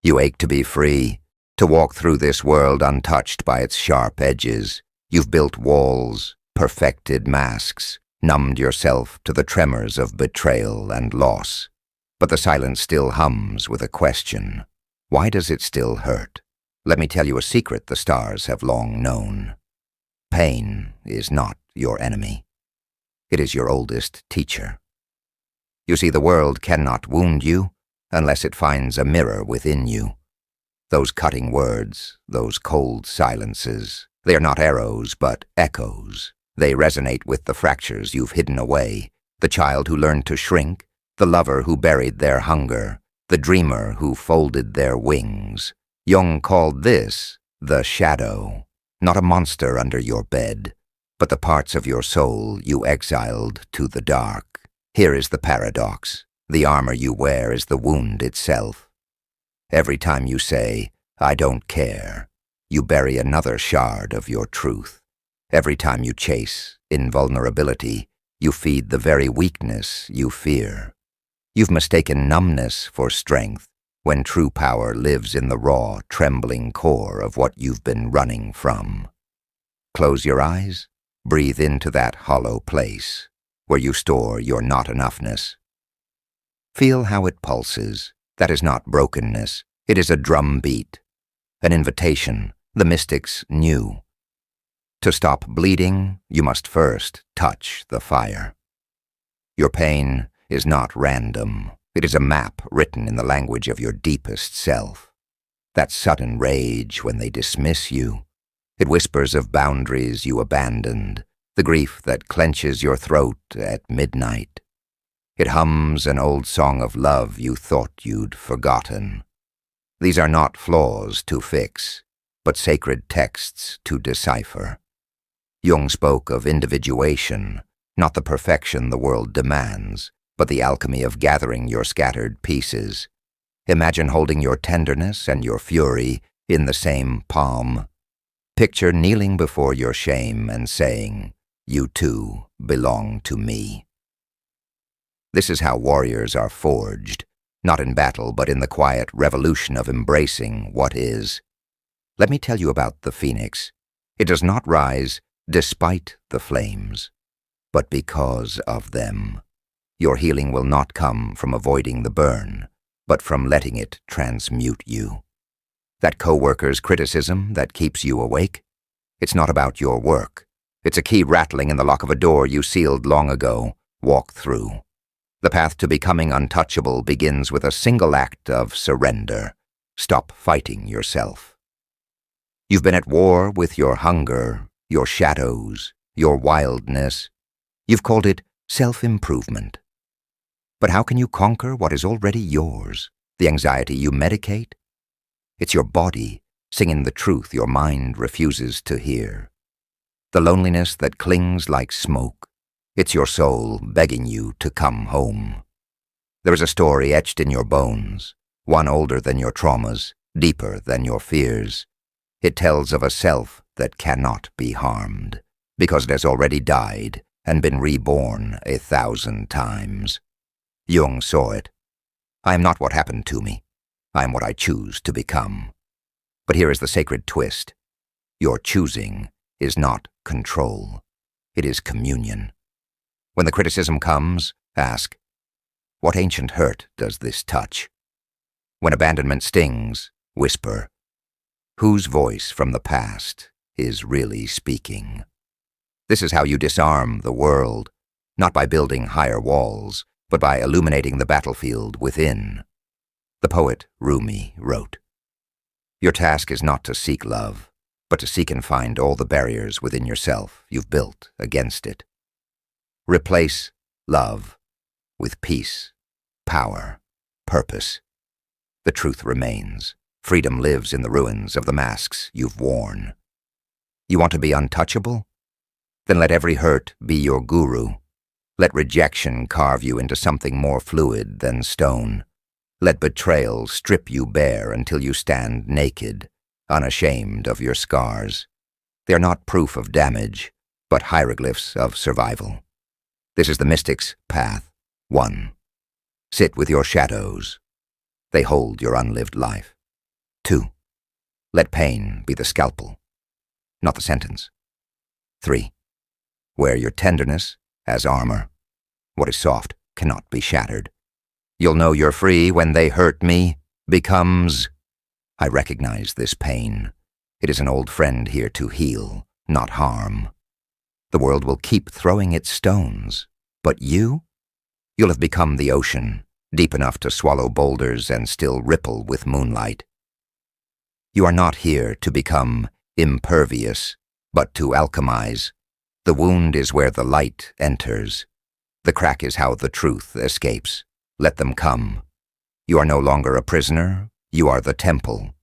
You ache to be free, to walk through this world untouched by its sharp edges. You've built walls, perfected masks, numbed yourself to the tremors of betrayal and loss. But the silence still hums with a question. Why does it still hurt? Let me tell you a secret the stars have long known. Pain is not your enemy. It is your oldest teacher. You see, the world cannot wound you unless it finds a mirror within you. Those cutting words, those cold silences, they are not arrows but echoes. They resonate with the fractures you've hidden away, the child who learned to shrink, the lover who buried their hunger, the dreamer who folded their wings. Jung called this the shadow, not a monster under your bed, but the parts of your soul you exiled to the dark. Here is the paradox. The armor you wear is the wound itself. Every time you say, "I don't care," you bury another shard of your truth. Every time you chase invulnerability, you feed the very weakness you fear. You've mistaken numbness for strength, when true power lives in the raw, trembling core of what you've been running from. Close your eyes, breathe into that hollow place, where you store your not-enoughness. Feel how it pulses. That is not brokenness. It is a drum beat, an invitation the mystics knew. To stop bleeding, you must first touch the fire. Your pain is not random. It is a map written in the language of your deepest self. That sudden rage when they dismiss you, it whispers of boundaries you abandoned, the grief that clenches your throat at midnight. It hums an old song of love you thought you'd forgotten. These are not flaws to fix, but sacred texts to decipher. Jung spoke of individuation, not the perfection the world demands, but the alchemy of gathering your scattered pieces. Imagine holding your tenderness and your fury in the same palm. Picture kneeling before your shame and saying, "You too belong to me." This is how warriors are forged, not in battle but in the quiet revolution of embracing what is. Let me tell you about the phoenix. It does not rise despite the flames, but because of them. Your healing will not come from avoiding the burn, but from letting it transmute you. That coworker's criticism that keeps you awake, it's not about your work. It's a key rattling in the lock of a door you sealed long ago. Walk through. The path to becoming untouchable begins with a single act of surrender. Stop fighting yourself. You've been at war with your hunger, your shadows, your wildness. You've called it self-improvement. But how can you conquer what is already yours? The anxiety you medicate? It's your body singing the truth your mind refuses to hear. The loneliness that clings like smoke. It's your soul begging you to come home. There is a story etched in your bones, one older than your traumas, deeper than your fears. It tells of a self that cannot be harmed, because it has already died and been reborn 1,000 times. Jung saw it. I am not what happened to me. I am what I choose to become. But here is the sacred twist. Your choosing is not control. It is communion. When the criticism comes, ask, what ancient hurt does this touch? When abandonment stings, whisper, whose voice from the past is really speaking? This is how you disarm the world, not by building higher walls, but by illuminating the battlefield within. The poet Rumi wrote, "Your task is not to seek love, but to seek and find all the barriers within yourself you've built against it. Replace love with peace, power, purpose. The truth remains. Freedom lives in the ruins of the masks you've worn. You want to be untouchable? Then let every hurt be your guru. Let rejection carve you into something more fluid than stone. Let betrayal strip you bare until you stand naked, unashamed of your scars. They are not proof of damage, but hieroglyphs of survival. This is the mystic's path. 1. Sit with your shadows. They hold your unlived life. 2. Let pain be the scalpel, not the sentence. 3. Wear your tenderness as armor. What is soft cannot be shattered. You'll know you're free when they hurt me becomes, I recognize this pain. It is an old friend here to heal, not harm. The world will keep throwing its stones, but you'll have become the ocean, deep enough to swallow boulders and still ripple with moonlight. You are not here to become impervious, but to alchemize. The wound is where the light enters. The crack is how the truth escapes. Let them come. You are no longer a prisoner, you are the temple.